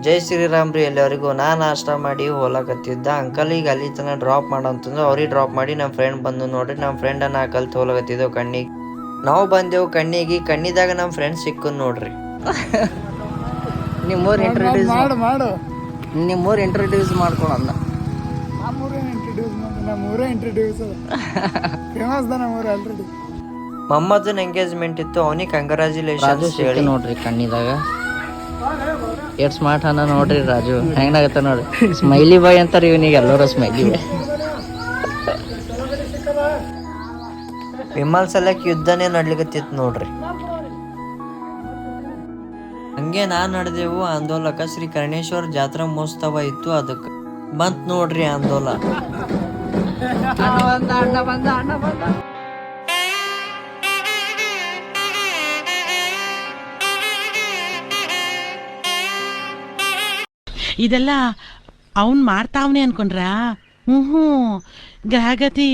ಜೈ ಶ್ರೀರಾಮ್ ರೀ ಎಲ್ಲರಿಗೂ. ನಾನು ನಾಷ್ಟ ಮಾಡಿ ಹೋಲಕತ್ತಿದ್ದ ಅಂಕಲಿಗೆ ಅಲ್ಲಿ ತನಕ ಡ್ರಾಪ್ ಮಾಡಂತಂದ್ರೆ ಅವ್ರಿಗೆ ಡ್ರಾಪ್ ಮಾಡಿ ನಮ್ಮ ಫ್ರೆಂಡ್ ಬಂದು ನೋಡ್ರಿ. ನಮ್ಮ ಫ್ರೆಂಡನ್ನ ಕಲ್ತು ಹೋಲಕತ್ತಿದ್ದೆವು ಕಣ್ಣಿಗೆ. ನಾವು ಬಂದೆವು ಕಣ್ಣಿದಾಗ ನಮ್ಮ ಫ್ರೆಂಡ್ ಸಿಕ್ಕನ್ ನೋಡ್ರಿ. ನಿಮ್ಮೂರು ಇಂಟ್ರೊಡ್ಯೂಸ್ ಮಾಡ್ಕೊಳಲ್ಲ. ಮಮ್ಮದನ್ ಎಂಗೇಜ್ಮೆಂಟ್ ಇತ್ತು, ಅವನಿಗೆ ಕಂಗ್ರಾಚುಲೇಷನ್ಸ್ ಹೇಳಿ ನೋಡ್ರಿ ಕಣ್ಣಿದಾಗ. ಎಷ್ಟು ಸ್ಮಾರ್ಟ್ ಅನ್ನ ನೋಡ್ರಿ ರಾಜು, ಹೆಂಗಾಗತ್ತ ನೋಡ್ರಿ. ಸ್ಮೈಲಿ ಬಾಯ್ ಅಂತಾರೆ ಇವನಿಗೆ, ಎಲ್ಲರೂ ಸ್ಮೈಲಿ ಬಾಯ್. ವಿಮಲ್ ಸಲಕ್ ಯುದ್ಧನೇ ನಡ್ಲಿಕತ್ತಿತ್ತು ನೋಡ್ರಿ. ಹಂಗೆ ನಡೆದೆವು ಆಂದೋಲಕ. ಶ್ರೀ ಕರ್ಣೇಶ್ವರ ಜಾತ್ರಾ ಮಹೋತ್ಸವ ಇತ್ತು, ಅದಕ್ಕೆ ಬಂತ್ ನೋಡ್ರಿ ಆಂದೋಲ. ಇದೆಲ್ಲ ಅವನ್ ಮಾಡ್ತಾವನೆ ಅನ್ಕೊಂಡ್ರಾ? ಗ್ರಹಗತಿ